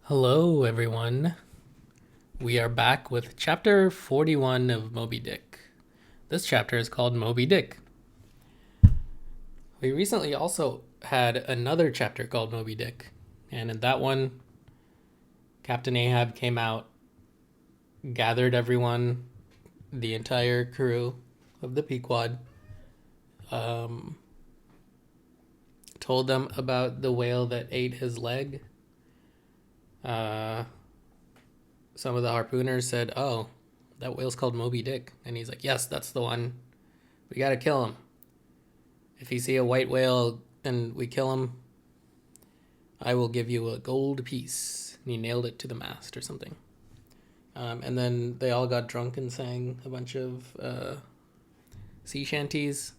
Hello, everyone. We are back with chapter 41 of Moby Dick. This chapter is called Moby Dick. We recently also had another chapter called Moby Dick, and in that one, Captain Ahab came out, gathered everyone, the entire crew of the Pequod, um, told them about the whale that ate his leg. Some of the harpooners said, "Oh, that whale's called Moby Dick," and he's like, "Yes, that's the one. We gotta kill him. If you see a white whale and we kill him, I will give you a gold piece." And he nailed it to the mast or something. And then they all got drunk and sang a bunch of sea shanties.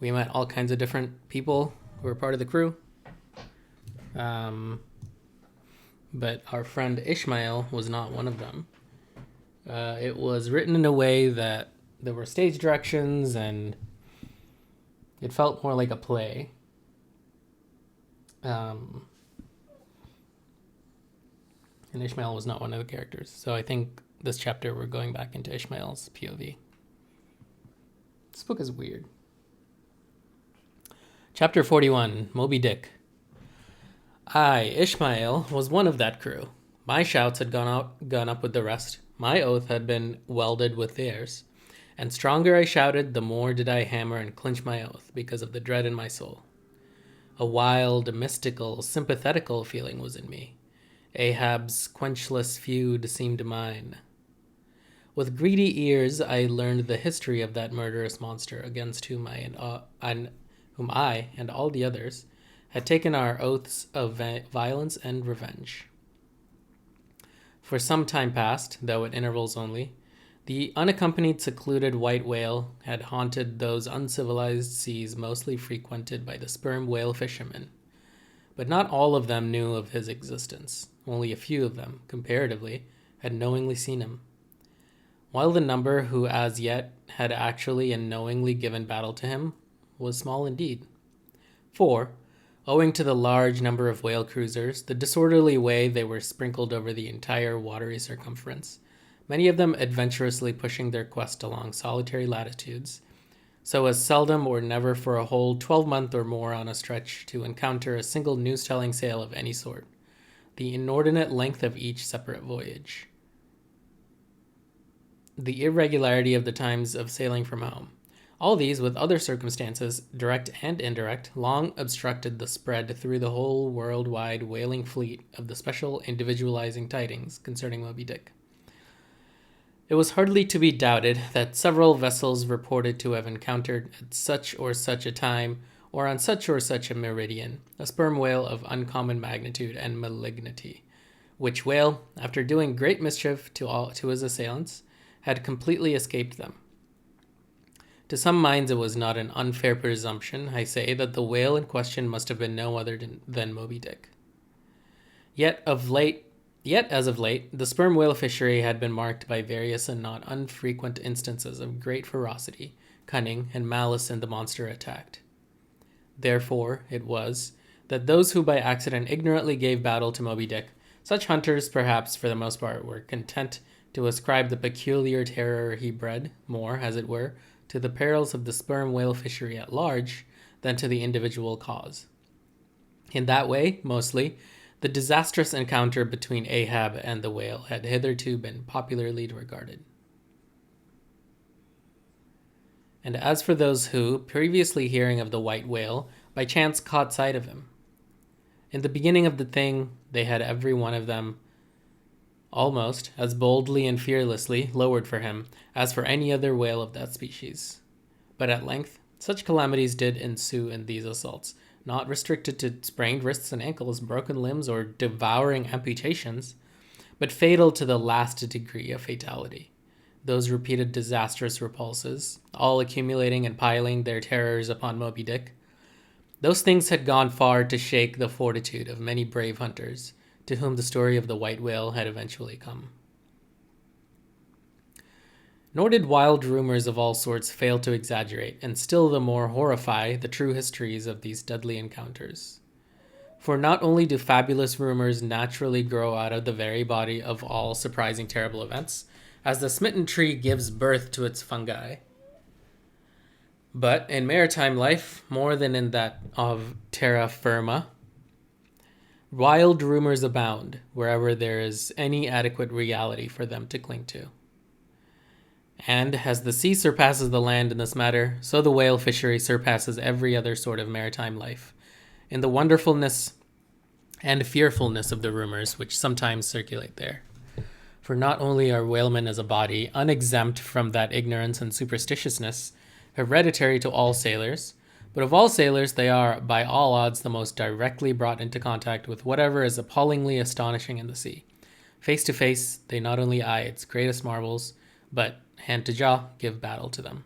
We met all kinds of different people who were part of the crew. But our friend Ishmael was not one of them. It was written in a way that there were stage directions and it felt more like a play. And Ishmael was not one of the characters. So I think this chapter we're going back into Ishmael's POV. This book is weird. Chapter 41, Moby Dick. I, Ishmael, was one of that crew. My shouts had gone up with the rest. My oath had been welded with theirs. And stronger I shouted, the more did I hammer and clinch my oath, because of the dread in my soul. A wild, mystical, sympathetical feeling was in me. Ahab's quenchless feud seemed mine. With greedy ears I learned the history of that murderous monster against whom I and all the others had taken our oaths of violence and revenge. For some time past, though at intervals only, the unaccompanied secluded white whale had haunted those uncivilized seas mostly frequented by the sperm whale fishermen. But not all of them knew of his existence. Only a few of them, comparatively, had knowingly seen him. While the number who as yet had actually and knowingly given battle to him was small indeed. For, owing to the large number of whale cruisers, the disorderly way they were sprinkled over the entire watery circumference, many of them adventurously pushing their quest along solitary latitudes, so as seldom or never for a whole 12-month or more on a stretch to encounter a single news-telling sail of any sort, the inordinate length of each separate voyage, the irregularity of the times of sailing from home. All these, with other circumstances, direct and indirect, long obstructed the spread through the whole worldwide whaling fleet of the special individualizing tidings concerning Moby Dick. It was hardly to be doubted that several vessels reported to have encountered at such or such a time, or on such or such a meridian, a sperm whale of uncommon magnitude and malignity, which whale, after doing great mischief to his assailants, had completely escaped them. To some minds it was not an unfair presumption, I say, that the whale in question must have been no other than Moby Dick. Yet as of late, the sperm whale fishery had been marked by various and not unfrequent instances of great ferocity, cunning, and malice in the monster attacked. Therefore, it was that those who by accident ignorantly gave battle to Moby Dick, such hunters perhaps for the most part were content to ascribe the peculiar terror he bred, more, as it were, to the perils of the sperm whale fishery at large than to the individual cause. In that way, mostly, the disastrous encounter between Ahab and the whale had hitherto been popularly regarded. And as for those who, previously hearing of the white whale, by chance caught sight of him, in the beginning of the thing, they had every one of them almost as boldly and fearlessly lowered for him as for any other whale of that species. But at length, such calamities did ensue in these assaults, not restricted to sprained wrists and ankles, broken limbs, or devouring amputations, but fatal to the last degree of fatality. Those repeated disastrous repulses, all accumulating and piling their terrors upon Moby Dick, those things had gone far to shake the fortitude of many brave hunters, to whom the story of the white whale had eventually come. Nor did wild rumors of all sorts fail to exaggerate and still the more horrify the true histories of these deadly encounters. For not only do fabulous rumors naturally grow out of the very body of all surprising terrible events, as the smitten tree gives birth to its fungi, but in maritime life, more than in that of terra firma, wild rumors abound wherever there is any adequate reality for them to cling to. And as the sea surpasses the land in this matter, so the whale fishery surpasses every other sort of maritime life in the wonderfulness and fearfulness of the rumors which sometimes circulate there. For not only are whalemen as a body unexempt from that ignorance and superstitiousness hereditary to all sailors, but of all sailors they are, by all odds, the most directly brought into contact with whatever is appallingly astonishing in the sea. Face to face, they not only eye its greatest marvels, but, hand to jaw, give battle to them.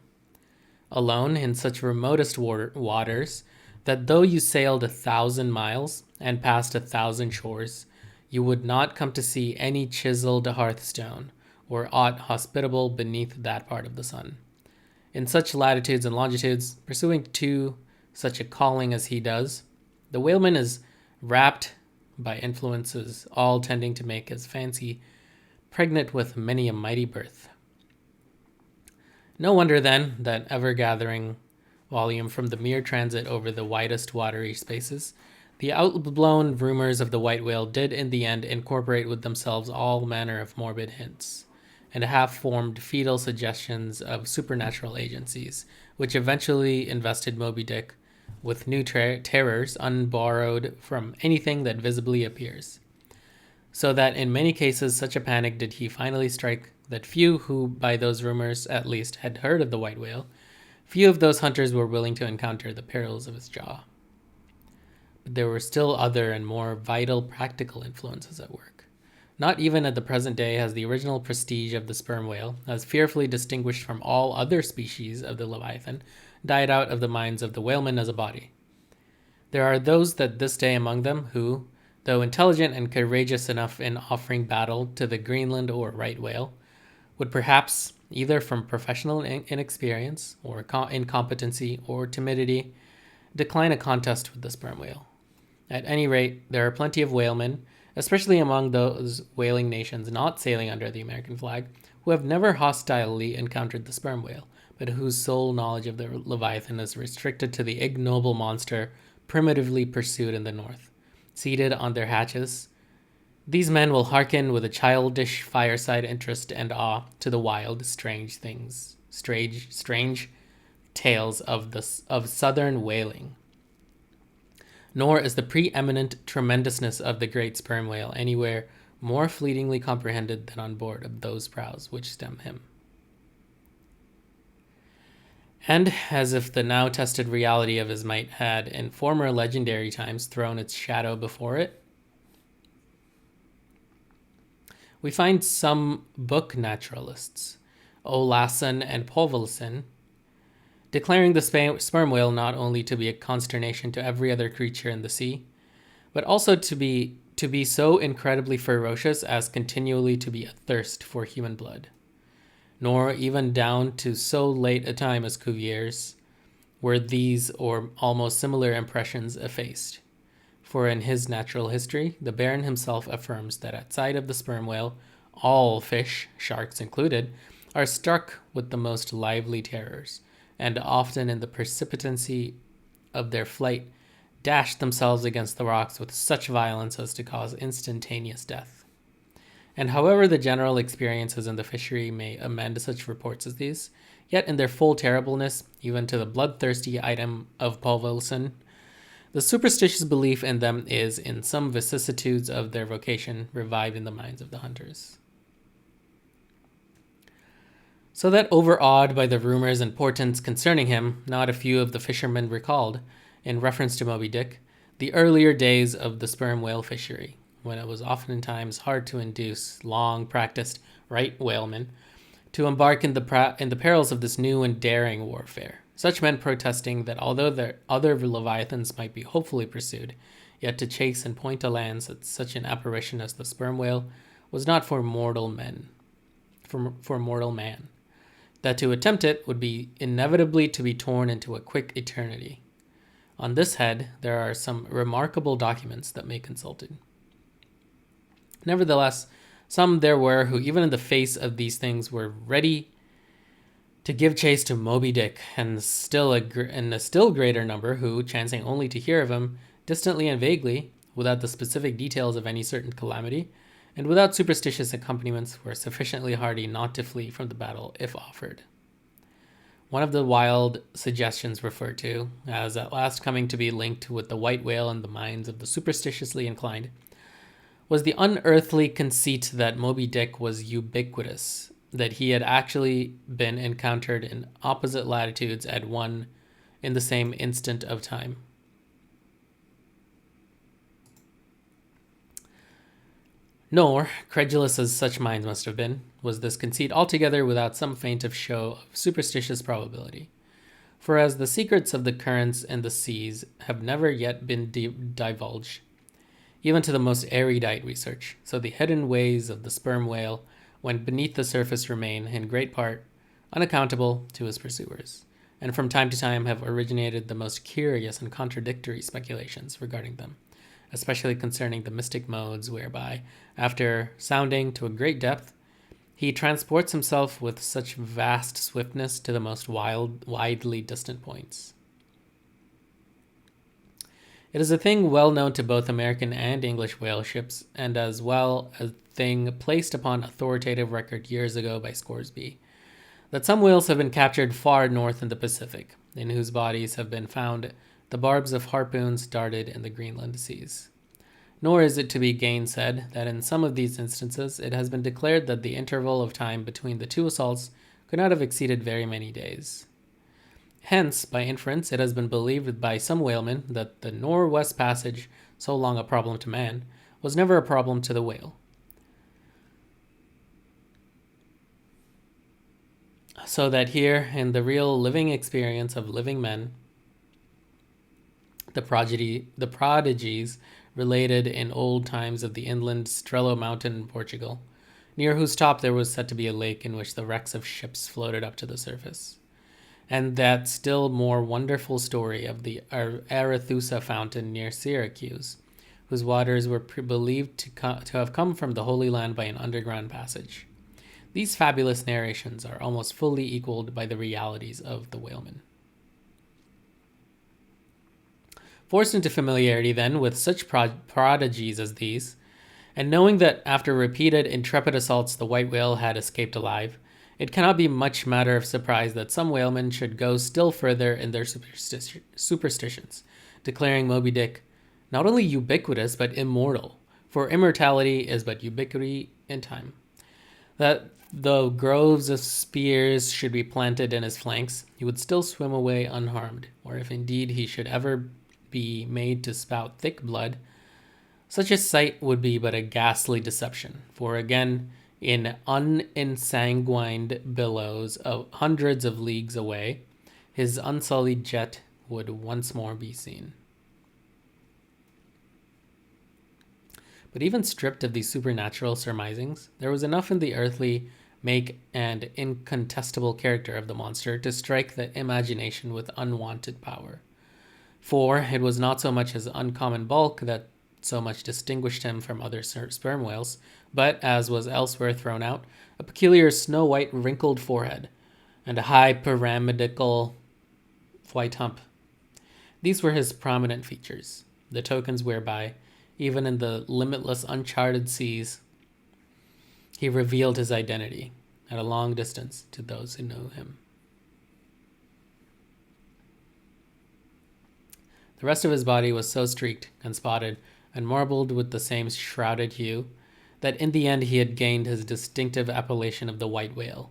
Alone, in such remotest waters, that though you sailed 1,000 miles and passed 1,000 shores, you would not come to see any chiseled hearthstone or aught hospitable beneath that part of the sun. In such latitudes and longitudes, pursuing to such a calling as he does, the whaleman is wrapped by influences all tending to make his fancy pregnant with many a mighty birth. No wonder, then, that ever-gathering volume from the mere transit over the widest watery spaces, the outblown rumors of the white whale did in the end incorporate with themselves all manner of morbid hints and half-formed fetal suggestions of supernatural agencies, which eventually invested Moby Dick with new terrors unborrowed from anything that visibly appears. So that in many cases such a panic did he finally strike that few who, by those rumors at least, had heard of the white whale, few of those hunters were willing to encounter the perils of his jaw. But there were still other and more vital practical influences at work. Not even at the present day has the original prestige of the sperm whale, as fearfully distinguished from all other species of the leviathan, died out of the minds of the whalemen as a body. There are those that this day among them who, though intelligent and courageous enough in offering battle to the Greenland or right whale, would perhaps, either from professional inexperience or incompetency or timidity, decline a contest with the sperm whale. At any rate, there are plenty of whalemen, especially among those whaling nations not sailing under the American flag, who have never hostilely encountered the sperm whale, but whose sole knowledge of the leviathan is restricted to the ignoble monster primitively pursued in the north. Seated on their hatches, these men will hearken with a childish fireside interest and awe to the wild, strange tales of southern whaling. Nor is the preeminent tremendousness of the great sperm whale anywhere more fleetingly comprehended than on board of those prows which stem him. And as if the now tested reality of his might had in former legendary times thrown its shadow before it, we find some book naturalists, Olason and Povelson, declaring the sperm whale not only to be a consternation to every other creature in the sea, but also to be so incredibly ferocious as continually to be athirst for human blood. Nor even down to so late a time as Cuvier's were these or almost similar impressions effaced. For in his natural history, the Baron himself affirms that at sight of the sperm whale, all fish, sharks included, are struck with the most lively terrors, and often in the precipitancy of their flight, dash themselves against the rocks with such violence as to cause instantaneous death. And however the general experiences in the fishery may amend such reports as these, yet in their full terribleness, even to the bloodthirsty item of Paul Wilson, the superstitious belief in them is, in some vicissitudes of their vocation, revived in the minds of the hunters. So that overawed by the rumors and portents concerning him, not a few of the fishermen recalled, in reference to Moby Dick, the earlier days of the sperm whale fishery, when it was oftentimes hard to induce long-practiced right whalemen to embark in the perils of this new and daring warfare. Such men protesting that although their other leviathans might be hopefully pursued, yet to chase and point a lance at such an apparition as the sperm whale was not for mortal man. That to attempt it would be inevitably to be torn into a quick eternity. On this head, there are some remarkable documents that may be consulted. Nevertheless, some there were who, even in the face of these things, were ready to give chase to Moby Dick, and a still greater number who, chancing only to hear of him distantly and vaguely, without the specific details of any certain calamity, and without superstitious accompaniments, were sufficiently hardy not to flee from the battle if offered. One of the wild suggestions referred to, as at last coming to be linked with the white whale in the minds of the superstitiously inclined, was the unearthly conceit that Moby Dick was ubiquitous, that he had actually been encountered in opposite latitudes at one in the same instant of time. Nor, credulous as such minds must have been, was this conceit altogether without some feint of show of superstitious probability. For as the secrets of the currents and the seas have never yet been divulged, even to the most erudite research, so the hidden ways of the sperm whale when beneath the surface remain, in great part, unaccountable to his pursuers, and from time to time have originated the most curious and contradictory speculations regarding them, especially concerning the mystic modes whereby, after sounding to a great depth, he transports himself with such vast swiftness to the most widely distant points. It is a thing well known to both American and English whale ships, and as well a thing placed upon authoritative record years ago by Scoresby, that some whales have been captured far north in the Pacific, in whose bodies have been found the barbs of harpoons darted in the Greenland seas. Nor is it to be gainsaid that in some of these instances it has been declared that the interval of time between the two assaults could not have exceeded very many days. Hence, by inference, it has been believed by some whalemen that the Northwest Passage, so long a problem to man, was never a problem to the whale. So that here, in the real living experience of living men, the prodigies related in old times of the inland Strelo Mountain in Portugal, near whose top there was said to be a lake in which the wrecks of ships floated up to the surface, and that still more wonderful story of the Arethusa fountain near Syracuse, whose waters were believed to have come from the Holy Land by an underground passage. These fabulous narrations are almost fully equaled by the realities of the whalemen. Forced into familiarity, then, with such prodigies as these, and knowing that after repeated intrepid assaults the white whale had escaped alive, it cannot be much matter of surprise that some whalemen should go still further in their superstitions, declaring Moby Dick not only ubiquitous but immortal, for immortality is but ubiquity in time. That though groves of spears should be planted in his flanks, he would still swim away unharmed, or if indeed he should ever be made to spout thick blood, such a sight would be but a ghastly deception, for again, in unensanguined billows of hundreds of leagues away, his unsullied jet would once more be seen. But even stripped of these supernatural surmisings, there was enough in the earthly make and incontestable character of the monster to strike the imagination with unwonted power. For it was not so much his uncommon bulk that so much distinguished him from other sperm whales, but, as was elsewhere thrown out, a peculiar snow-white wrinkled forehead, and a high pyramidal white hump. These were his prominent features, the tokens whereby, even in the limitless uncharted seas, he revealed his identity at a long distance to those who knew him. The rest of his body was so streaked and spotted and marbled with the same shrouded hue that in the end he had gained his distinctive appellation of the white whale,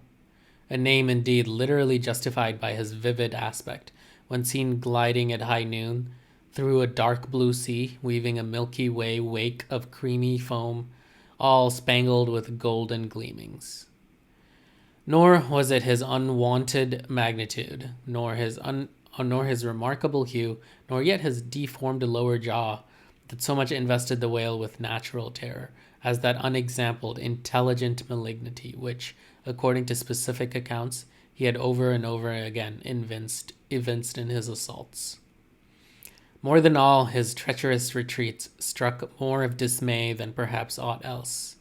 a name indeed literally justified by his vivid aspect when seen gliding at high noon through a dark blue sea, weaving a Milky Way wake of creamy foam, all spangled with golden gleamings. Nor was it his unwonted magnitude, nor his remarkable hue, nor yet his deformed lower jaw, that so much invested the whale with natural terror, as that unexampled, intelligent malignity which, according to specific accounts, he had over and over again evinced in his assaults. More than all, his treacherous retreats struck more of dismay than perhaps aught else.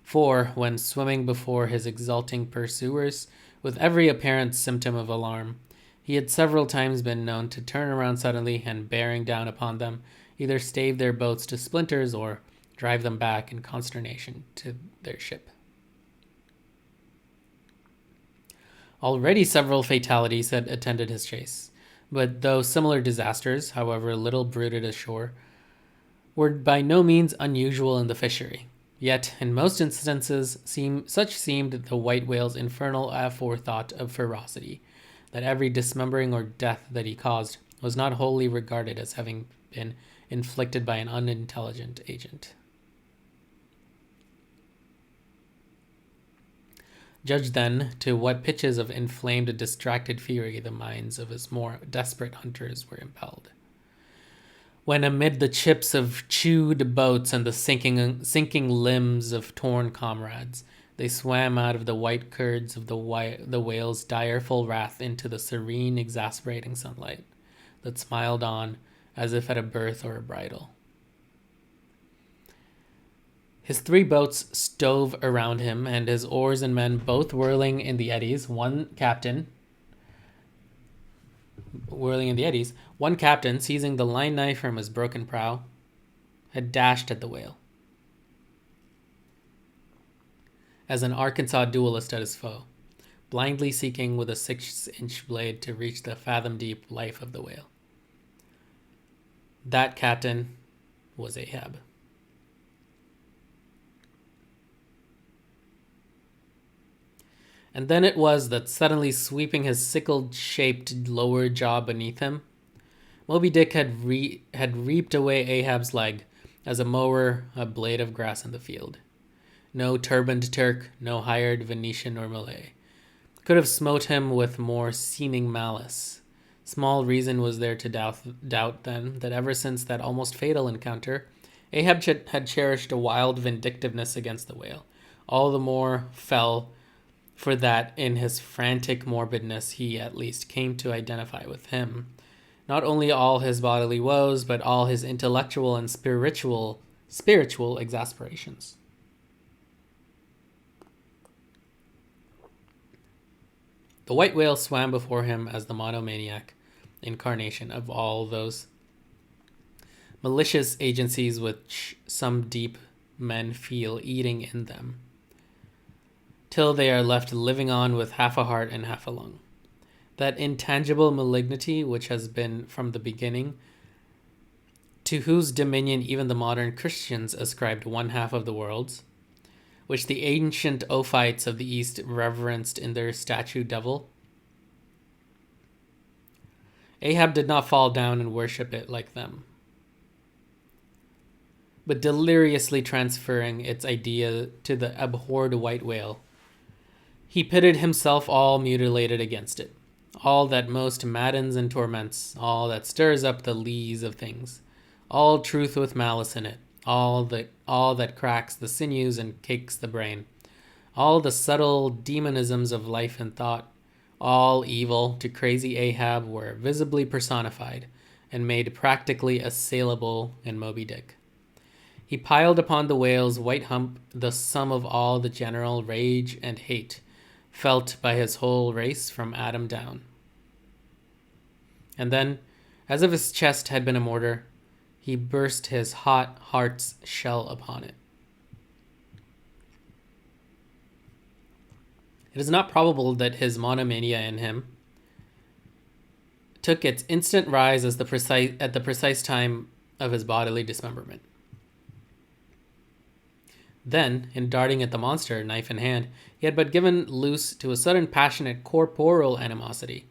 For, when swimming before his exulting pursuers, with every apparent symptom of alarm, he had several times been known to turn around suddenly and, bearing down upon them, either stave their boats to splinters or drive them back in consternation to their ship. Already several fatalities had attended his chase, but though similar disasters, however little bruited ashore, were by no means unusual in the fishery. Yet, in most instances, such seemed the white whale's infernal aforethought of ferocity, that every dismembering or death that he caused was not wholly regarded as having been inflicted by an unintelligent agent. Judge then to what pitches of inflamed, distracted fury the minds of his more desperate hunters were impelled. When amid the chips of chewed boats and the sinking limbs of torn comrades, they swam out of the white curds of the whale's direful wrath into the serene, exasperating sunlight that smiled on as if at a birth or a bridal. His 3 boats stove around him, and his oars and men both whirling in the eddies. One captain, seizing the line knife from his broken prow, had dashed at the whale, as an Arkansas duelist at his foe, blindly seeking with a 6-inch blade to reach the fathom-deep life of the whale. That captain was Ahab. And then it was that suddenly sweeping his sickle-shaped lower jaw beneath him, Moby Dick had reaped away Ahab's leg as a mower a blade of grass in the field. No turbaned Turk, no hired Venetian or Malay, could have smote him with more seeming malice. Small reason was there to doubt then that ever since that almost fatal encounter, Ahab had cherished a wild vindictiveness against the whale. All the more fell for that in his frantic morbidness he at least came to identify with him. Not only all his bodily woes, but all his intellectual and spiritual exasperations. The white whale swam before him as the monomaniac incarnation of all those malicious agencies which some deep men feel eating in them, till they are left living on with half a heart and half a lung. That intangible malignity which has been from the beginning, to whose dominion even the modern Christians ascribed one half of the world's, which the ancient Ophites of the East reverenced in their statue devil. Ahab did not fall down and worship it like them, but deliriously transferring its idea to the abhorred white whale, he pitted himself all mutilated against it, all that most maddens and torments, all that stirs up the lees of things, all truth with malice in it, all that cracks the sinews and cakes the brain, all the subtle demonisms of life and thought, all evil to crazy Ahab were visibly personified and made practically assailable in Moby Dick. He piled upon the whale's white hump the sum of all the general rage and hate felt by his whole race from Adam down. And then, as if his chest had been a mortar, he burst his hot heart's shell upon it. It is not probable that his monomania in him took its instant rise at the precise time of his bodily dismemberment. Then, in darting at the monster, knife in hand, he had but given loose to a sudden passionate corporal animosity,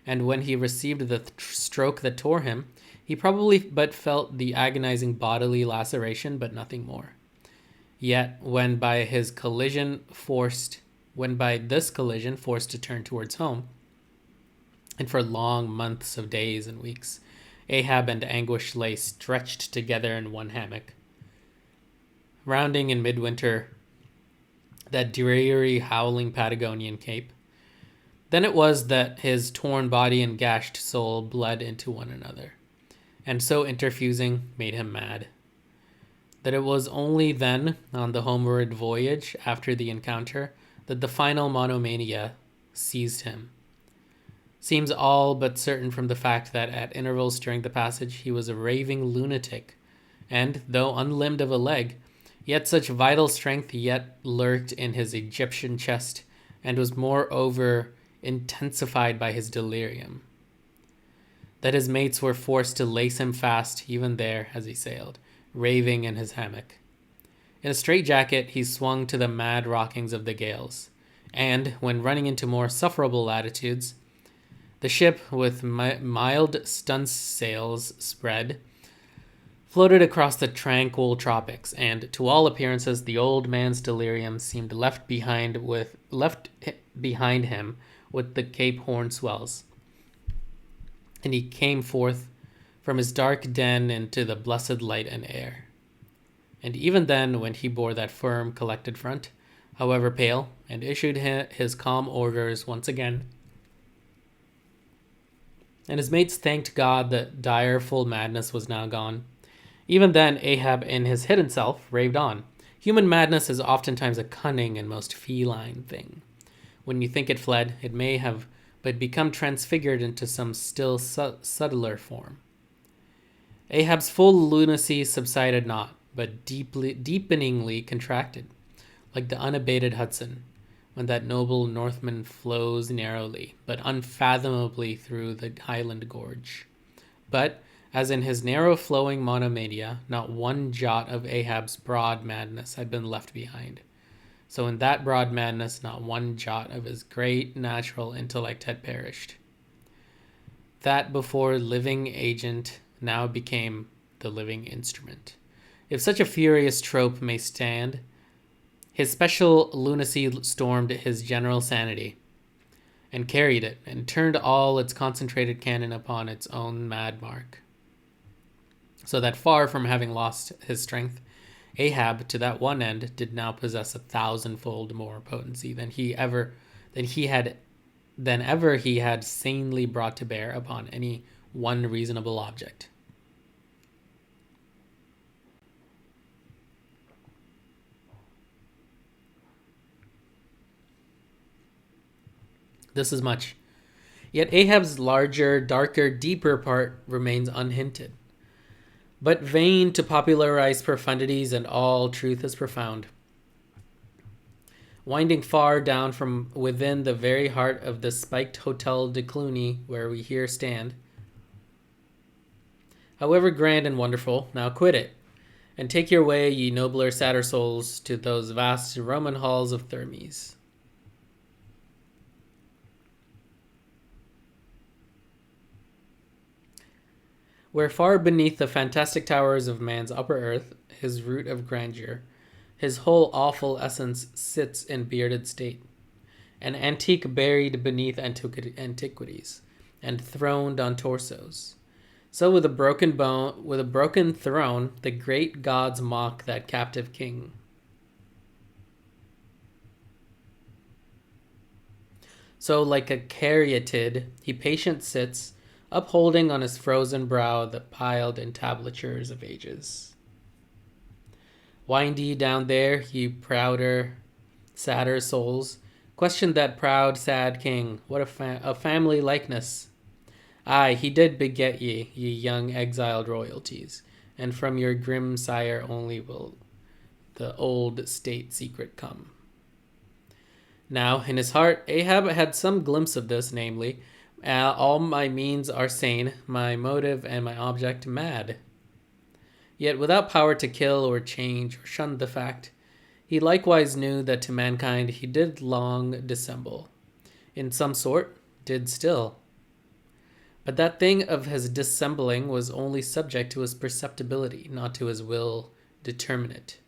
and when he received the stroke that tore him, he probably but felt the agonizing bodily laceration, but nothing more. Yet, when by this collision forced to turn towards home, and for long months of days and weeks, Ahab and Anguish lay stretched together in one hammock, rounding in midwinter that dreary, howling Patagonian cape. Then it was that his torn body and gashed soul bled into one another, and so interfusing made him mad. That it was only then, on the homeward voyage after the encounter, that the final monomania seized him. Seems all but certain from the fact that at intervals during the passage he was a raving lunatic, and, though unlimbed of a leg, yet such vital strength yet lurked in his Egyptian chest, and was moreover intensified by his delirium. That his mates were forced to lace him fast even there as he sailed, raving in his hammock. In a straitjacket he swung to the mad rockings of the gales, and, when running into more sufferable latitudes, the ship, with mild stunsails spread, floated across the tranquil tropics, and, to all appearances, the old man's delirium seemed left behind him with the Cape Horn swells. And he came forth from his dark den into the blessed light and air. And even then, when he bore that firm, collected front, however pale, and issued his calm orders once again, and his mates thanked God that direful madness was now gone. Even then, Ahab, in his hidden self, raved on. Human madness is oftentimes a cunning and most feline thing. When you think it fled, it may have but become transfigured into some still subtler form. Ahab's full lunacy subsided not, but deepeningly contracted, like the unabated Hudson, when that noble Northman flows narrowly, but unfathomably through the Highland Gorge. But, as in his narrow-flowing monomania, not one jot of Ahab's broad madness had been left behind. So in that broad madness, not one jot of his great natural intellect had perished. That before living agent now became the living instrument. If such a furious trope may stand, his special lunacy stormed his general sanity, and carried it, and turned all its concentrated cannon upon its own mad mark. So that far from having lost his strength, Ahab, to that one end, did now possess 1,000-fold more potency than ever he had sanely brought to bear upon any one reasonable object. This is much. Yet Ahab's larger, darker, deeper part remains unhinted. But vain to popularize profundities, and all truth is profound. Winding far down from within the very heart of the spiked Hotel de Cluny, where we here stand, however grand and wonderful, now quit it, and take your way, ye nobler, sadder souls, to those vast Roman halls of Thermes. Where far beneath the fantastic towers of man's upper earth, his root of grandeur, his whole awful essence sits in bearded state, an antique buried beneath antiquities, and throned on torsos. So with a broken throne, the great gods mock that captive king. So like a caryatid, he patient sits, upholding on his frozen brow the piled entablatures of ages. Wind ye down there, ye prouder, sadder souls, question that proud, sad king, what a family likeness. Aye, he did beget ye, ye young exiled royalties, and from your grim sire only will the old state secret come. Now, in his heart, Ahab had some glimpse of this, namely, all my means are sane, my motive and my object mad. Yet without power to kill or change or shun the fact, he likewise knew that to mankind he did long dissemble. In some sort, did still. But that thing of his dissembling was only subject to his perceptibility, not to his will determinate.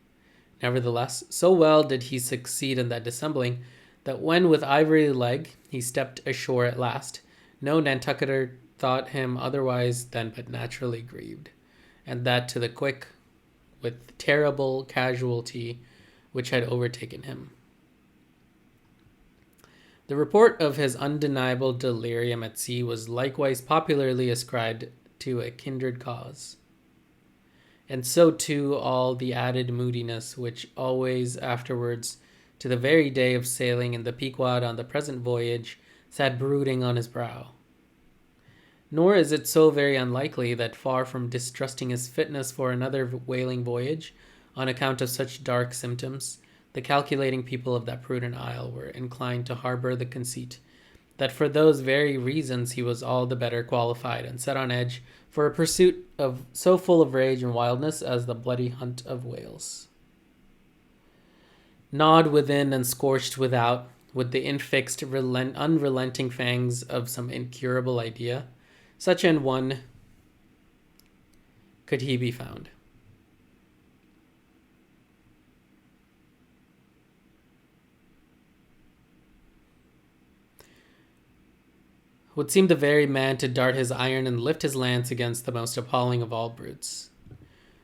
Nevertheless, so well did he succeed in that dissembling, that when with ivory leg he stepped ashore at last, no Nantucketer thought him otherwise than but naturally grieved, and that to the quick, with terrible casualty which had overtaken him. The report of his undeniable delirium at sea was likewise popularly ascribed to a kindred cause. And so too all the added moodiness which always afterwards, to the very day of sailing in the Pequod on the present voyage, sat brooding on his brow. Nor is it so very unlikely that, far from distrusting his fitness for another whaling voyage, on account of such dark symptoms, the calculating people of that prudent isle were inclined to harbour the conceit that for those very reasons he was all the better qualified and set on edge for a pursuit of so full of rage and wildness as the bloody hunt of whales. Gnawed within and scorched without, with the infixed, unrelenting fangs of some incurable idea, such an one could he be found. Would seem the very man to dart his iron and lift his lance against the most appalling of all brutes.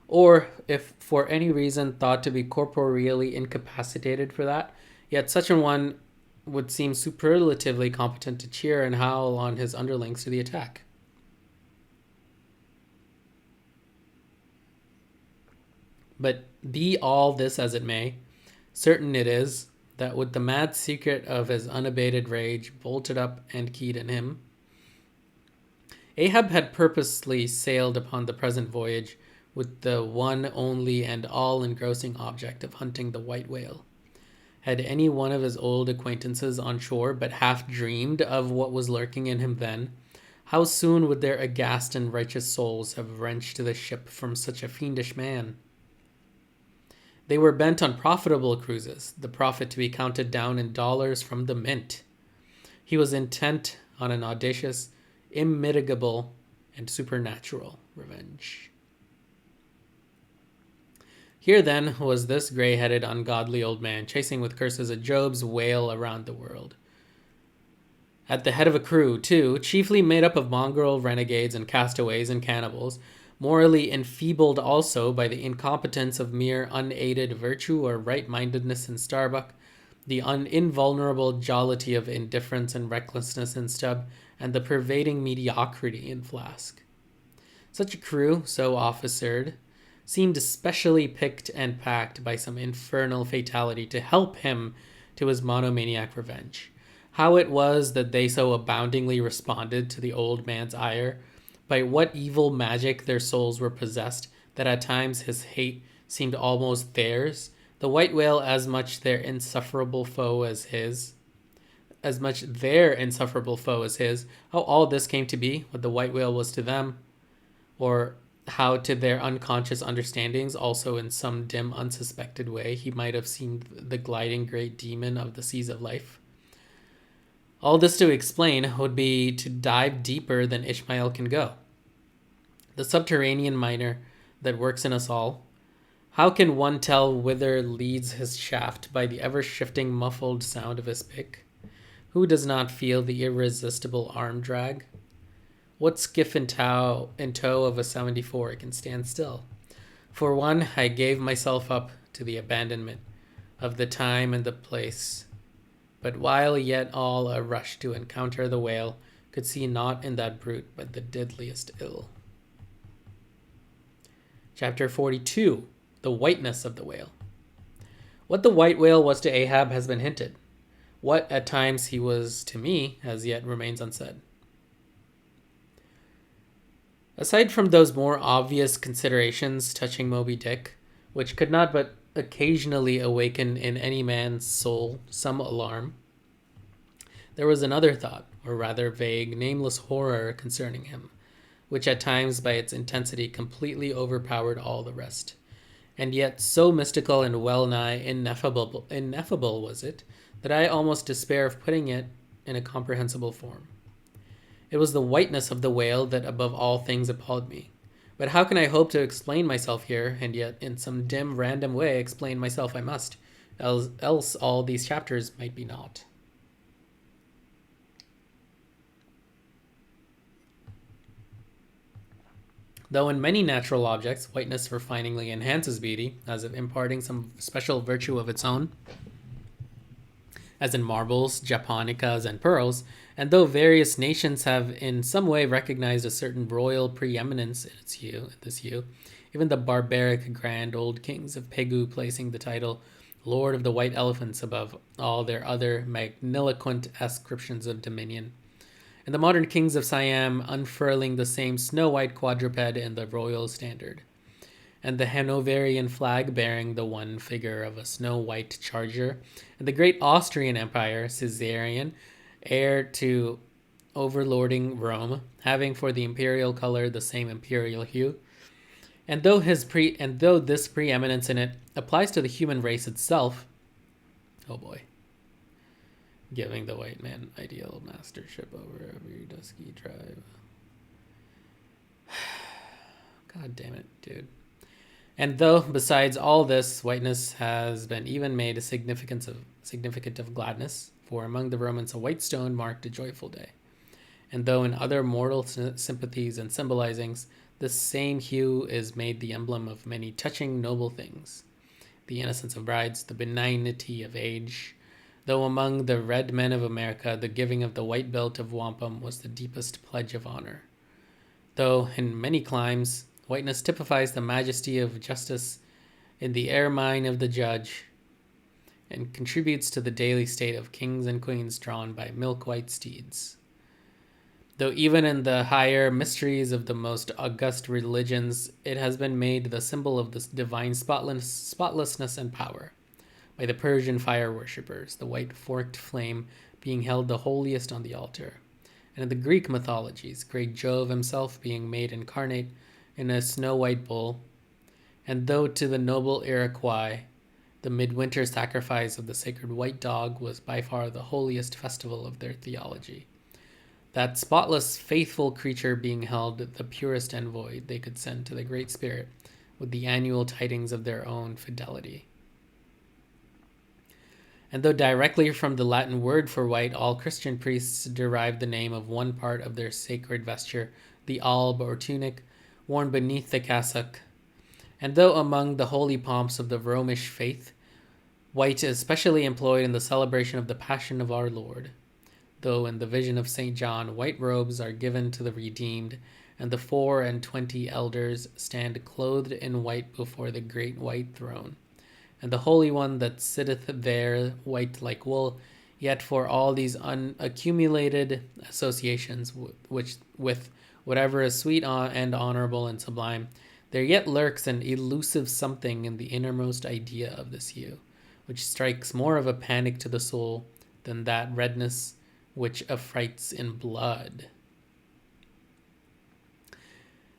Or, if for any reason thought to be corporeally incapacitated for that, yet such an one would seem superlatively competent to cheer and howl on his underlings to the attack. But be all this as it may, certain it is that with the mad secret of his unabated rage bolted up and keyed in him, Ahab had purposely sailed upon the present voyage with the one only and all-engrossing object of hunting the white whale. Had any one of his old acquaintances on shore but half dreamed of what was lurking in him then, how soon would their aghast and righteous souls have wrenched the ship from such a fiendish man? They were bent on profitable cruises, the profit to be counted down in dollars from the mint. He was intent on an audacious, immitigable, and supernatural revenge. Here, then, was this gray-headed, ungodly old man chasing with curses a Job's whale around the world. At the head of a crew, too, chiefly made up of mongrel renegades and castaways and cannibals, morally enfeebled also by the incompetence of mere unaided virtue or right-mindedness in Starbuck, the invulnerable jollity of indifference and recklessness in Stubb, and the pervading mediocrity in Flask. Such a crew, so officered, seemed especially picked and packed by some infernal fatality to help him to his monomaniac revenge. How it was that they so aboundingly responded to the old man's ire, by what evil magic their souls were possessed, that at times his hate seemed almost theirs, the white whale as much their insufferable foe as his, how all this came to be, what the white whale was to them, or how to their unconscious understandings also in some dim unsuspected way he might have seemed the gliding great demon of the seas of life. All this to explain would be to dive deeper than Ishmael can go. The subterranean miner that works in us all, how can one tell whither leads his shaft by the ever-shifting muffled sound of his pick? Who does not feel the irresistible arm drag? What skiff in tow of a 74 can stand still? For one, I gave myself up to the abandonment of the time and the place. But while yet all a rush to encounter the whale, could see naught in that brute but the deadliest ill. Chapter 42. The whiteness of the whale. What the white whale was to Ahab has been hinted. What at times he was to me as yet remains unsaid. Aside from those more obvious considerations touching Moby Dick, which could not but occasionally awaken in any man's soul some alarm, there was another thought, or rather vague, nameless horror concerning him, which at times by its intensity completely overpowered all the rest. And yet so mystical and well-nigh ineffable was it, that I almost despair of putting it in a comprehensible form. It was the whiteness of the whale that above all things appalled me. But how can I hope to explain myself here, and yet in some dim, random way explain myself I must, else all these chapters might be naught. Though in many natural objects, whiteness refiningly enhances beauty, as if imparting some special virtue of its own, as in marbles, japonicas, and pearls, and though various nations have in some way recognized a certain royal preeminence in this hue, even the barbaric grand old kings of Pegu placing the title Lord of the White Elephants above all their other magniloquent ascriptions of dominion, and the modern kings of Siam unfurling the same snow-white quadruped in the royal standard, and the Hanoverian flag bearing the one figure of a snow-white charger, and the great Austrian Empire, Caesarian, heir to overlording Rome, having for the imperial color the same imperial hue. And though this preeminence in it applies to the human race itself, oh boy, giving the white man ideal mastership over every dusky tribe. God damn it, dude. And though, besides all this, whiteness has been even made a significant of gladness, for among the Romans a white stone marked a joyful day. And though in other mortal sympathies and symbolizings, this same hue is made the emblem of many touching noble things, the innocence of brides, the benignity of age, though among the red men of America the giving of the white belt of wampum was the deepest pledge of honor. Though in many climes whiteness typifies the majesty of justice in the ermine of the judge, and contributes to the daily state of kings and queens drawn by milk-white steeds. Though even in the higher mysteries of the most august religions, it has been made the symbol of this divine spotlessness and power. By the Persian fire worshippers, the white forked flame being held the holiest on the altar. And in the Greek mythologies, great Jove himself being made incarnate in a snow-white bull, and though to the noble Iroquois the midwinter sacrifice of the sacred white dog was by far the holiest festival of their theology, that spotless, faithful creature being held the purest envoy they could send to the Great Spirit with the annual tidings of their own fidelity. And though directly from the Latin word for white, all Christian priests derived the name of one part of their sacred vesture, the alb or tunic, worn beneath the cassock. And though among the holy pomps of the Romish faith, white is specially employed in the celebration of the Passion of our Lord, though in the vision of St. John, white robes are given to the redeemed, and the 24 elders stand clothed in white before the great white throne, and the Holy One that sitteth there white like wool, yet for all these unaccumulated associations which with whatever is sweet and honorable and sublime, there yet lurks an elusive something in the innermost idea of this hue, which strikes more of a panic to the soul than that redness which affrights in blood.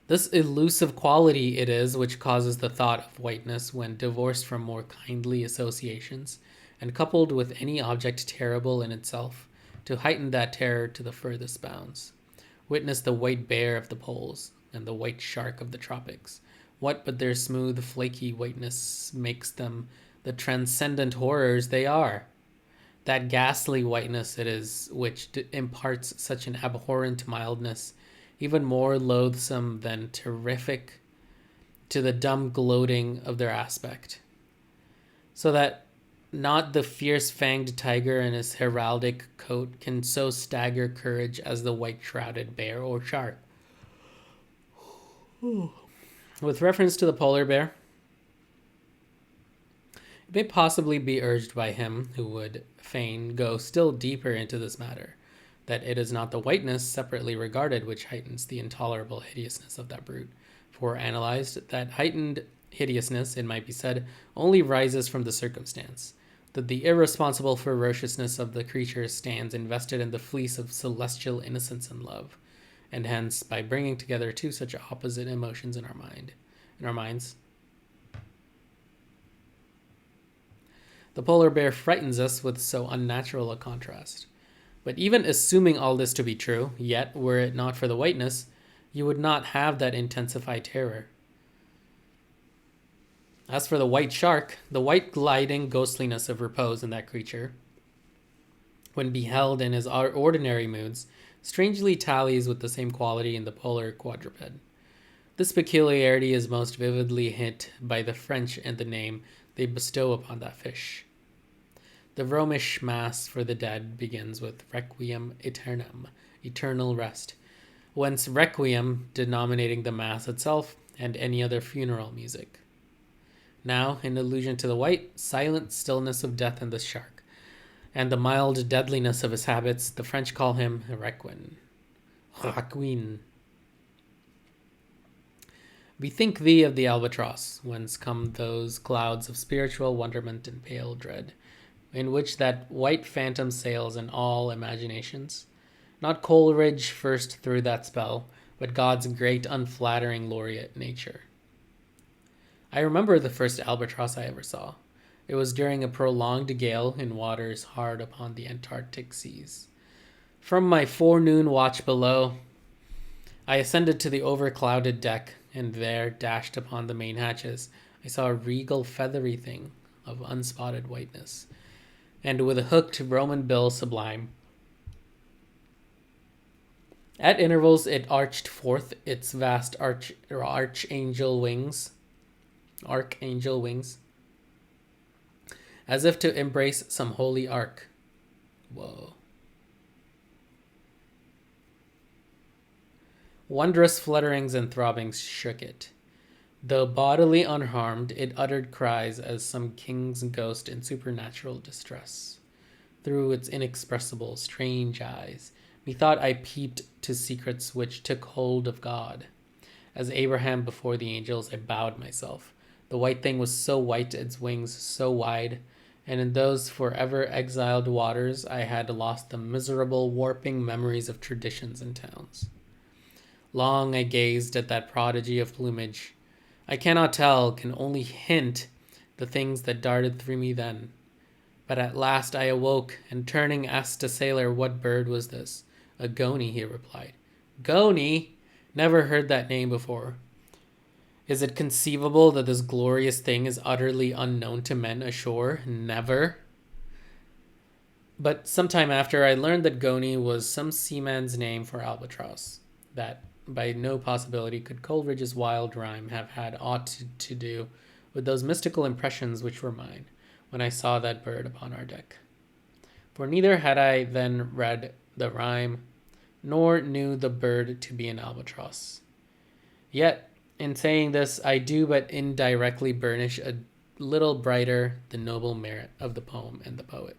This elusive quality it is which causes the thought of whiteness, when divorced from more kindly associations, and coupled with any object terrible in itself, to heighten that terror to the furthest bounds. Witness the white bear of the poles, and the white shark of the tropics. What but their smooth, flaky whiteness makes them the transcendent horrors they are? That ghastly whiteness it is which imparts such an abhorrent mildness, even more loathsome than terrific, to the dumb gloating of their aspect, so that not the fierce-fanged tiger in his heraldic coat can so stagger courage as the white-shrouded bear or shark. With reference to the polar bear, it may possibly be urged by him who would fain go still deeper into this matter, that it is not the whiteness separately regarded which heightens the intolerable hideousness of that brute, for analyzed, that heightened hideousness, it might be said, only rises from the circumstance that the irresponsible ferociousness of the creature stands invested in the fleece of celestial innocence and love, and hence, by bringing together two such opposite emotions in our minds, the polar bear frightens us with so unnatural a contrast. But even assuming all this to be true, yet, were it not for the whiteness, you would not have that intensified terror. As for the white shark, the white gliding ghostliness of repose in that creature, when beheld in his ordinary moods, strangely tallies with the same quality in the polar quadruped. This peculiarity is most vividly hint by the French and the name they bestow upon that fish. The Romish Mass for the dead begins with Requiem Aeternam, eternal rest, whence Requiem denominating the Mass itself and any other funeral music. Now, in allusion to the white, silent stillness of death and the shark, and the mild deadliness of his habits, the French call him Requin. Requin. Bethink thee of the albatross, whence come those clouds of spiritual wonderment and pale dread, in which that white phantom sails in all imaginations. Not Coleridge first threw that spell, but God's great unflattering laureate, nature. I remember the first albatross I ever saw. It was during a prolonged gale in waters hard upon the Antarctic seas. From my forenoon watch below, I ascended to the overclouded deck, and there, dashed upon the main hatches, I saw a regal feathery thing of unspotted whiteness, and with a hooked Roman bill sublime. At intervals it arched forth its vast archangel wings, as if to embrace some holy ark. Whoa. Wondrous flutterings and throbbings shook it. Though bodily unharmed, it uttered cries as some king's ghost in supernatural distress. Through its inexpressible, strange eyes, methought I peeped to secrets which took hold of God. As Abraham before the angels, I bowed myself. The white thing was so white, its wings so wide, and in those forever exiled waters I had lost the miserable, warping memories of traditions and towns. Long I gazed at that prodigy of plumage. I cannot tell, can only hint the things that darted through me then. But at last I awoke, and turning asked a sailor what bird was this. A goney, he replied. Goney? Never heard that name before. Is it conceivable that this glorious thing is utterly unknown to men ashore? Never. But sometime after, I learned that goney was some seaman's name for albatross, that by no possibility could Coleridge's wild rhyme have had aught to do with those mystical impressions which were mine when I saw that bird upon our deck. For neither had I then read the rhyme, nor knew the bird to be an albatross. Yet, in saying this, I do but indirectly burnish a little brighter the noble merit of the poem and the poet.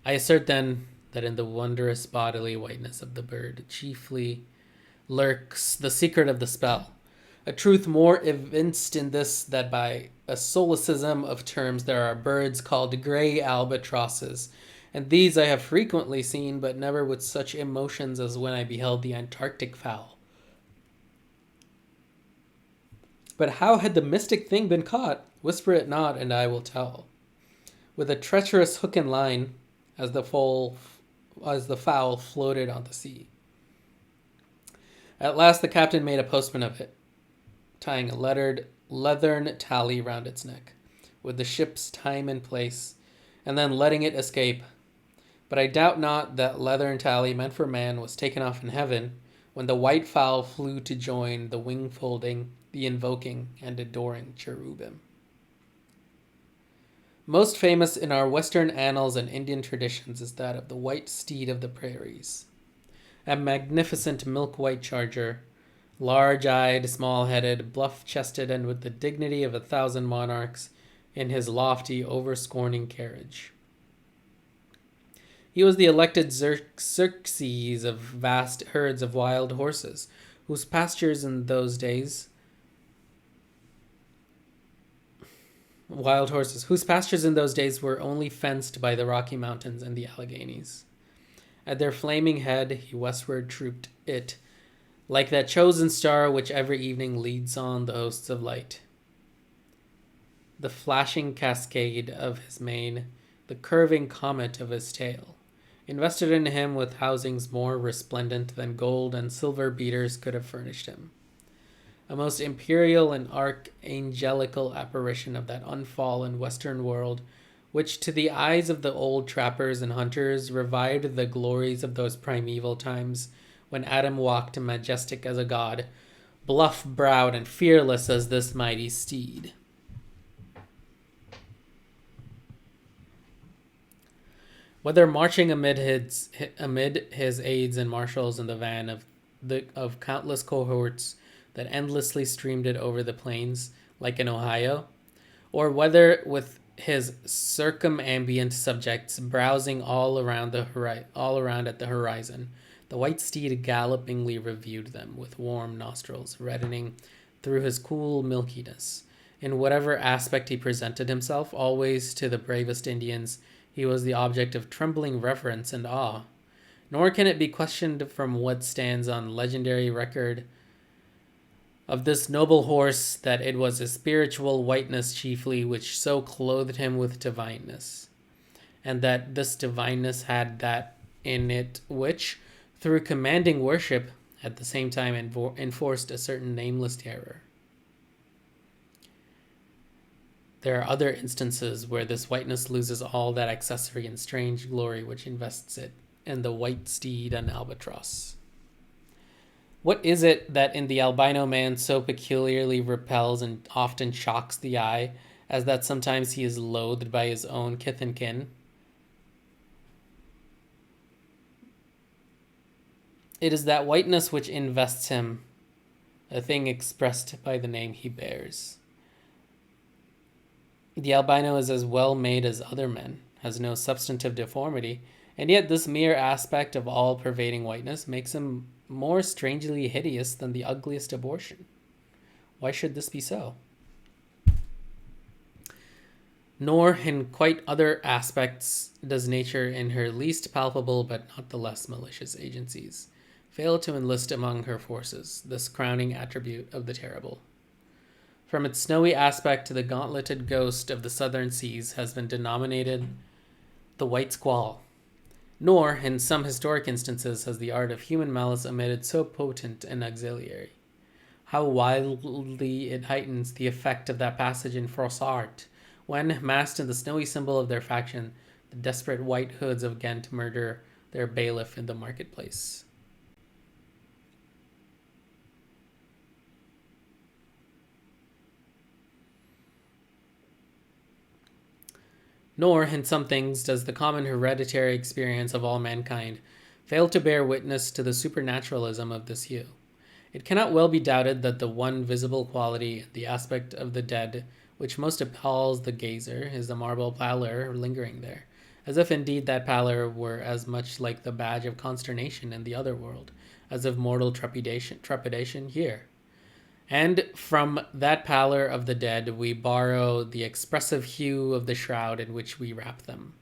I assert then that in the wondrous bodily whiteness of the bird chiefly lurks the secret of the spell, a truth more evinced in this, that by a solecism of terms there are birds called gray albatrosses, and these I have frequently seen, but never with such emotions as when I beheld the Antarctic fowl. But how had the mystic thing been caught? Whisper it not, and I will tell. With a treacherous hook and line, as the fowl floated on the sea. At last the captain made a postman of it, tying a leathern tally round its neck, with the ship's time and place, and then letting it escape. But I doubt not that leathern tally meant for man was taken off in heaven, when the white fowl flew to join the wing-folding, the invoking, and adoring cherubim. Most famous in our Western annals and Indian traditions is that of the white steed of the prairies, a magnificent milk-white charger, large-eyed, small-headed, bluff-chested, and with the dignity of 1,000 monarchs in his lofty, over-scorning carriage. He was the elected Xerxes of vast herds of wild horses, whose pastures in those days were only fenced by the Rocky Mountains and the Alleghenies. At their flaming head he westward trooped it, like that chosen star which every evening leads on the hosts of light. The flashing cascade of his mane, the curving comet of his tail, invested in him with housings more resplendent than gold and silver beaters could have furnished him. A most imperial and archangelical apparition of that unfallen western world, which to the eyes of the old trappers and hunters revived the glories of those primeval times when Adam walked majestic as a god, bluff-browed and fearless as this mighty steed. Whether marching amid his aides and marshals in the van of countless cohorts that endlessly streamed it over the plains like in Ohio, or whether with his circumambient subjects browsing all around at the horizon, the white steed gallopingly reviewed them with warm nostrils reddening through his cool milkiness. In whatever aspect he presented himself, always to the bravest Indians, he was the object of trembling reverence and awe. Nor can it be questioned from what stands on legendary record of this noble horse that it was his spiritual whiteness chiefly which so clothed him with divineness, and that this divineness had that in it which, through commanding worship, at the same time enforced a certain nameless terror. There are other instances where this whiteness loses all that accessory and strange glory which invests it, and the white steed and albatross. What is it that in the albino man so peculiarly repels and often shocks the eye, as that sometimes he is loathed by his own kith and kin? It is that whiteness which invests him, a thing expressed by the name he bears. The albino is as well made as other men, has no substantive deformity, and yet this mere aspect of all-pervading whiteness makes him more strangely hideous than the ugliest abortion. Why should this be so? Nor in quite other aspects does nature, in her least palpable but not the less malicious agencies, fail to enlist among her forces this crowning attribute of the terrible. From its snowy aspect, the gauntleted ghost of the southern seas has been denominated the white squall. Nor, in some historic instances, has the art of human malice omitted so potent an auxiliary. How wildly it heightens the effect of that passage in Froissart, when, masked in the snowy symbol of their faction, the desperate white hoods of Ghent murder their bailiff in the marketplace. Nor, in some things, does the common hereditary experience of all mankind fail to bear witness to the supernaturalism of this hue. It cannot well be doubted that the one visible quality in the aspect of the dead which most appalls the gazer is the marble pallor lingering there, as if indeed that pallor were as much like the badge of consternation in the other world as of mortal trepidation here. And from that pallor of the dead we borrow the expressive hue of the shroud in which we wrap them.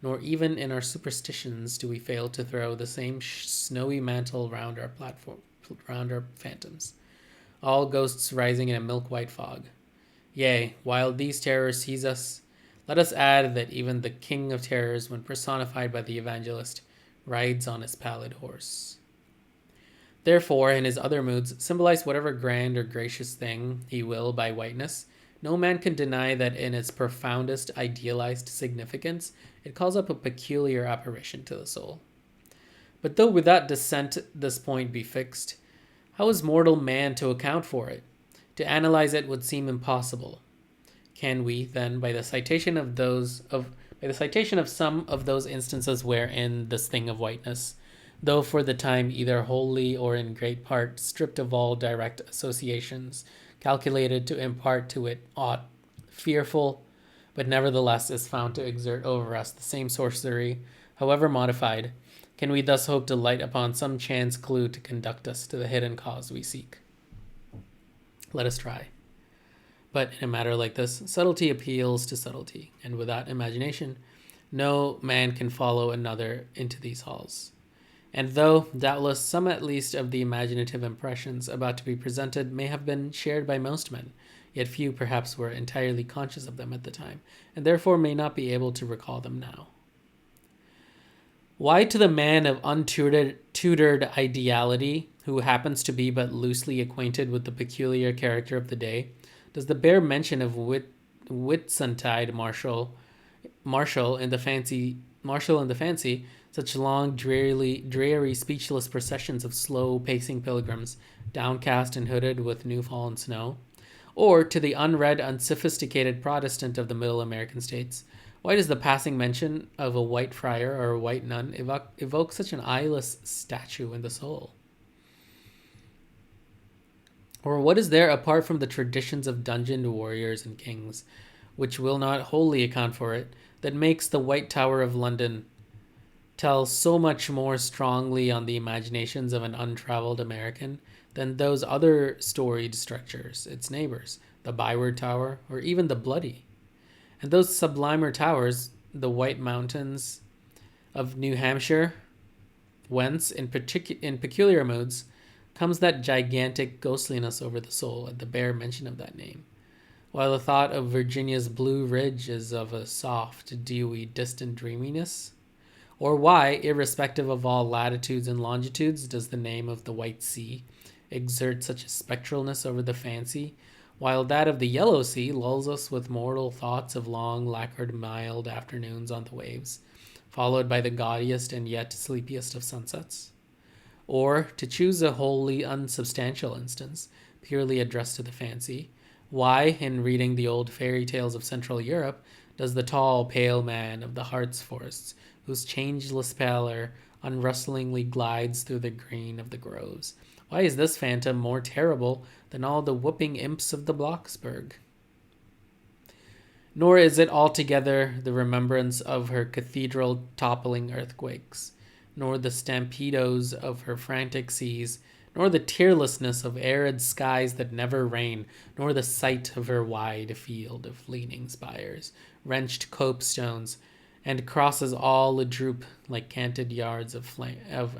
Nor even in our superstitions do we fail to throw the same snowy mantle round our phantoms, all ghosts rising in a milk-white fog. Yea, while these terrors seize us, let us add that even the king of terrors, when personified by the evangelist, rides on his pallid horse. Therefore, in his other moods, symbolize whatever grand or gracious thing he will by whiteness, no man can deny that in its profoundest idealized significance, it calls up a peculiar apparition to the soul. But though without dissent this point be fixed, how is mortal man to account for it? To analyze it would seem impossible. Can we, then, by the citation of some of those instances wherein this thing of whiteness, though for the time either wholly or in great part stripped of all direct associations, calculated to impart to it aught fearful, but nevertheless is found to exert over us the same sorcery, however modified, can we thus hope to light upon some chance clue to conduct us to the hidden cause we seek? Let us try. But in a matter like this, subtlety appeals to subtlety, and without imagination, no man can follow another into these halls. And though, doubtless, some at least of the imaginative impressions about to be presented may have been shared by most men, yet few perhaps were entirely conscious of them at the time, and therefore may not be able to recall them now. Why to the man of untutored ideality, who happens to be but loosely acquainted with the peculiar character of the day, does the bare mention of Whitsuntide Marshall in the fancy, such long, dreary, speechless processions of slow-pacing pilgrims, downcast and hooded with new-fallen snow? Or, to the unread, unsophisticated Protestant of the Middle American states, Why does the passing mention of a white friar or a white nun evoke such an eyeless statue in the soul? Or what is there apart from the traditions of dungeoned warriors and kings, which will not wholly account for it, that makes the White Tower of London tell so much more strongly on the imaginations of an untraveled American than those other storied structures, its neighbors, the Byward Tower, or even the Bloody? And those sublimer towers, the White Mountains of New Hampshire, whence, in peculiar moods, comes that gigantic ghostliness over the soul at the bare mention of that name, while the thought of Virginia's Blue Ridge is of a soft, dewy, distant dreaminess? Or why, irrespective of all latitudes and longitudes, does the name of the White Sea exert such a spectralness over the fancy, while that of the Yellow Sea lulls us with mortal thoughts of long, lacquered, mild afternoons on the waves, followed by the gaudiest and yet sleepiest of sunsets? Or, to choose a wholly unsubstantial instance, purely addressed to the fancy, why, in reading the old fairy tales of Central Europe, does the tall, pale man of the Harz forests, whose changeless pallor unrustlingly glides through the green of the groves, why is this phantom more terrible than all the whooping imps of the Blocksberg? Nor is it altogether the remembrance of her cathedral toppling earthquakes, nor the stampedos of her frantic seas, nor the tearlessness of arid skies that never rain, nor the sight of her wide field of leaning spires, wrenched copestones, and crosses all adroop like canted yards of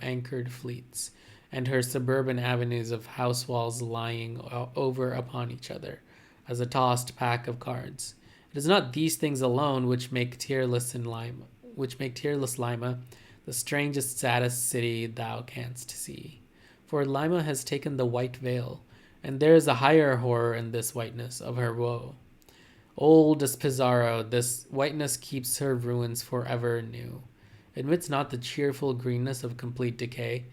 anchored fleets, and her suburban avenues of house walls lying over upon each other, as a tossed pack of cards. It is not these things alone which make tearless Lima the strangest, saddest city thou canst see. For Lima has taken the white veil, and there is a higher horror in this whiteness of her woe. Old as Pizarro, this whiteness keeps her ruins forever new, admits not the cheerful greenness of complete decay,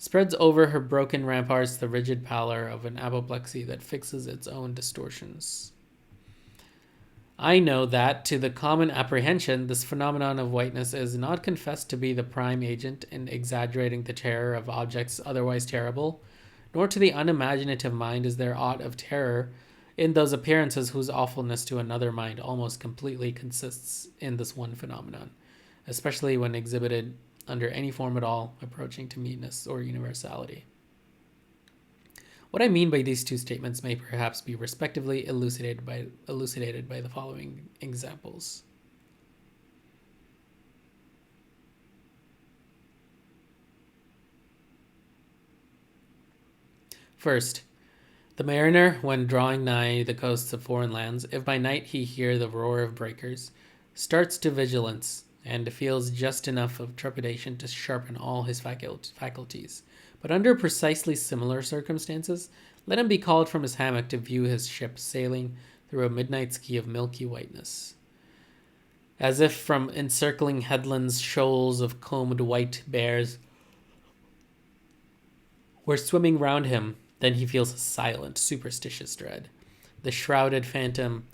spreads over her broken ramparts the rigid pallor of an apoplexy that fixes its own distortions. I know that, to the common apprehension, this phenomenon of whiteness is not confessed to be the prime agent in exaggerating the terror of objects otherwise terrible, nor to the unimaginative mind is there aught of terror in those appearances whose awfulness to another mind almost completely consists in this one phenomenon, especially when exhibited under any form at all approaching to meanness or universality. What I mean by these two statements may perhaps be respectively elucidated by the following examples. First, the mariner, when drawing nigh the coasts of foreign lands, if by night he hear the roar of breakers, starts to vigilance, and feels just enough of trepidation to sharpen all his faculties. But under precisely similar circumstances, let him be called from his hammock to view his ship sailing through a midnight ski of milky whiteness. As if from encircling headlands shoals of combed white bears were swimming round him, then he feels a silent, superstitious dread. The shrouded phantom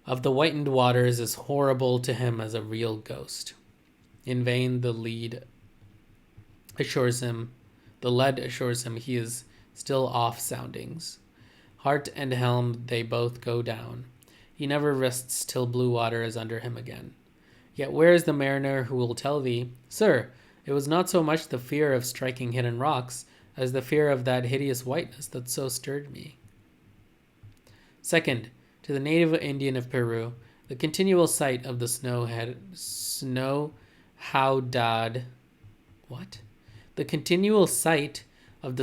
of the whitened waters is horrible to him as a real ghost. In vain the lead assures him he is still off soundings. Heart and helm they both go down. He never rests till blue water is under him again. Yet where is the mariner who will tell thee, Sir, it was not so much the fear of striking hidden rocks as the fear of that hideous whiteness that so stirred me? Second, to the native Indian of Peru, the continual sight of the The continual sight of the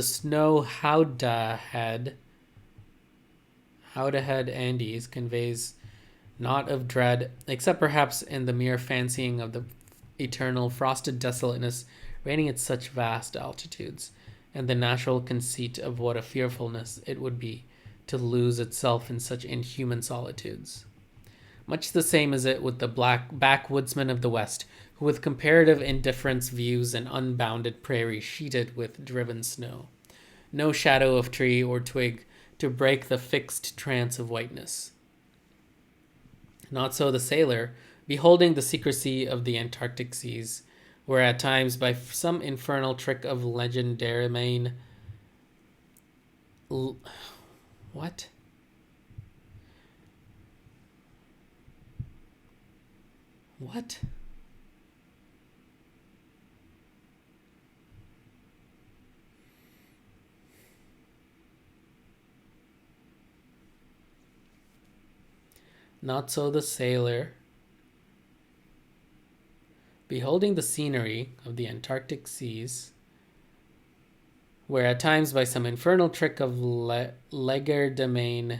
howdahed Andes conveys naught of dread, except perhaps in the mere fancying of the eternal frosted desolateness reigning at such vast altitudes, and the natural conceit of what a fearfulness it would be to lose itself in such inhuman solitudes. Much the same is it with the backwoodsman of the West, who with comparative indifference views an unbounded prairie sheeted with driven snow. No shadow of tree or twig to break the fixed trance of whiteness. Not so the sailor, Beholding the secrecy of the Antarctic seas, where at times by some infernal trick of legendary main... What? What? Not so the sailor. Beholding the scenery of the Antarctic seas, where at times by some infernal trick of legerdemain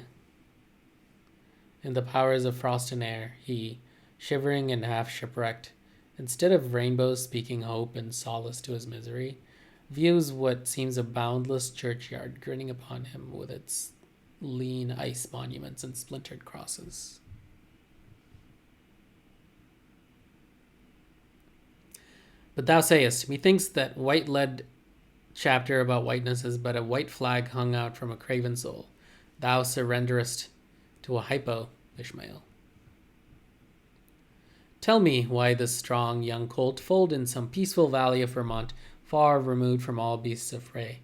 in the powers of frost and air, he, shivering and half shipwrecked, instead of rainbows speaking hope and solace to his misery, views what seems a boundless churchyard grinning upon him with its lean ice monuments and splintered crosses. But thou sayest, methinks that white lead chapter about whiteness is but a white flag hung out from a craven soul. Thou surrenderest to a hypo, Ishmael. Tell me why this strong young colt foaled in some peaceful valley of Vermont, far removed from all beasts of prey.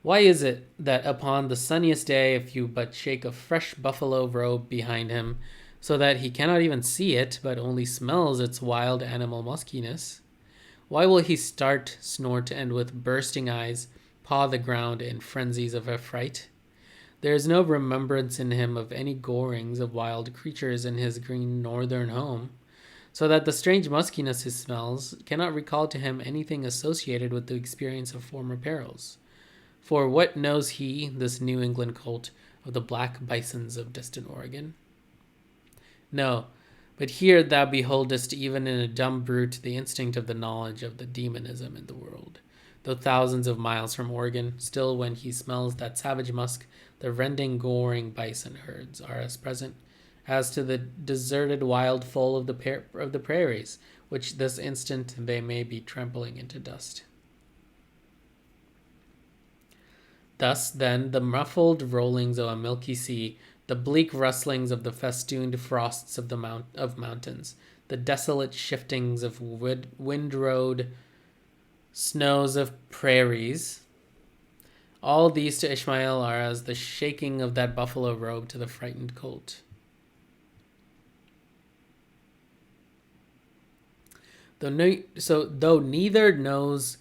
Why is it that upon the sunniest day, if you but shake a fresh buffalo robe behind him, so that he cannot even see it, but only smells its wild animal muskiness, why will he start, snort, and with bursting eyes paw the ground in frenzies of affright? There is no remembrance in him of any gorings of wild creatures in his green northern home, so that the strange muskiness he smells cannot recall to him anything associated with the experience of former perils. For what knows he, this New England colt, of the black bisons of distant Oregon? No, but here thou beholdest even in a dumb brute the instinct of the knowledge of the demonism in the world. Though thousands of miles from Oregon, still when he smells that savage musk, the rending, goring bison herds are as present as to the deserted wild foal of the prairies, which this instant they may be trampling into dust. Thus, then, the muffled rollings of a milky sea, the bleak rustlings of the festooned frosts of mountains, the desolate shiftings of windrowed snows of prairies, all these to Ishmael are as the shaking of that buffalo robe to the frightened colt. Though neither knows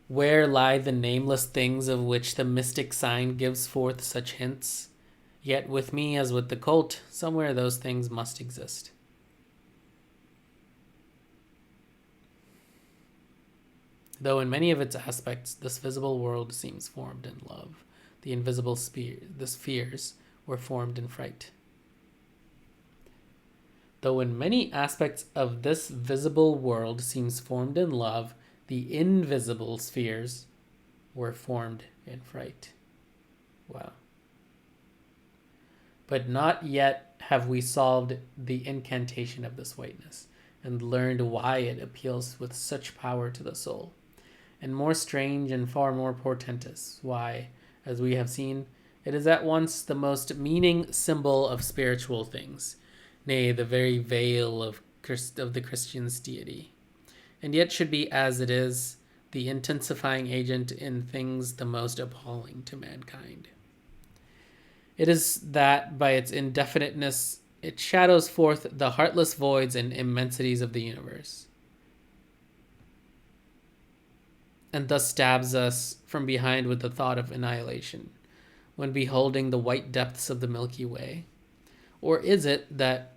where lie the nameless things of which the mystic sign gives forth such hints, yet with me as with the colt, somewhere those things must exist. Though in many of its aspects this visible world seems formed in love, the invisible spheres were formed in fright. Though in many aspects of this visible world seems formed in love, the invisible spheres were formed in fright. Wow. But not yet have we solved the incantation of this whiteness, and learned why it appeals with such power to the soul. And more strange and far more portentous, why, as we have seen, it is at once the most meaning symbol of spiritual things, nay, the very veil of the Christian's deity, and yet should be, as it is, the intensifying agent in things the most appalling to mankind. It is that by its indefiniteness it shadows forth the heartless voids and immensities of the universe, and thus stabs us from behind with the thought of annihilation, when beholding the white depths of the Milky Way. Or is it that,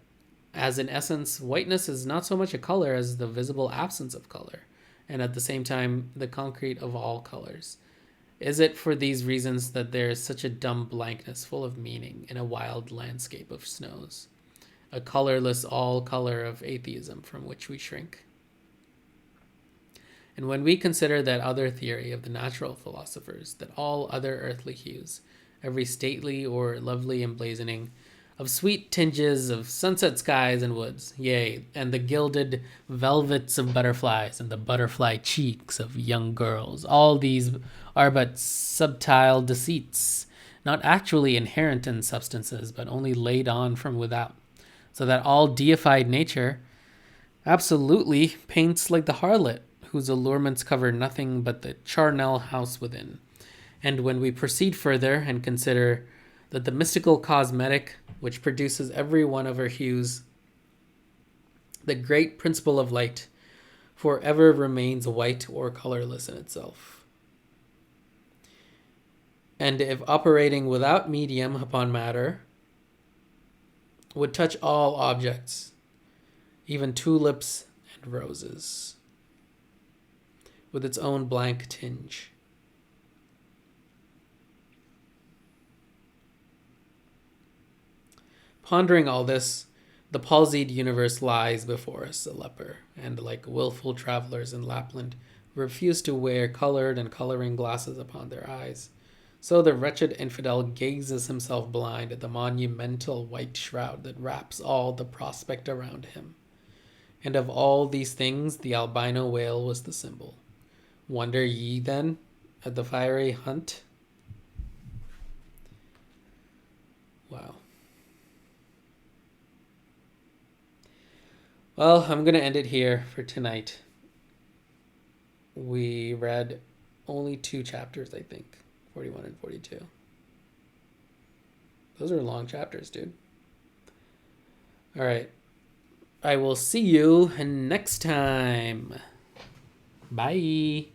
as in essence, whiteness is not so much a color as the visible absence of color, and at the same time the concrete of all colors? Is it for these reasons that there is such a dumb blankness full of meaning in a wild landscape of snows, a colorless all color of atheism from which we shrink? And when we consider that other theory of the natural philosophers, that all other earthly hues, every stately or lovely emblazoning of sweet tinges of sunset skies and woods, yea, and the gilded velvets of butterflies and the butterfly cheeks of young girls, all these are but subtile deceits, not actually inherent in substances, but only laid on from without, so that all deified nature, Absolutely paints like the harlot, whose allurements cover nothing but the charnel house within. And when we proceed further and consider that the mystical cosmetic, which produces every one of her hues, the great principle of light, forever remains white or colorless in itself. And if operating without medium upon matter, would touch all objects, even tulips and roses, with its own blank tinge. Pondering all this, the palsied universe lies before us, a leper, and like willful travelers in Lapland, refuse to wear colored and coloring glasses upon their eyes. So the wretched infidel gazes himself blind at the monumental white shroud that wraps all the prospect around him. And of all these things, the albino whale was the symbol. Wonder ye, then, at the fiery hunt? Wow. Well, I'm going to end it here for tonight. We read only 2 chapters, I think. 41 and 42. Those are long chapters, dude. All right. I will see you next time. Bye.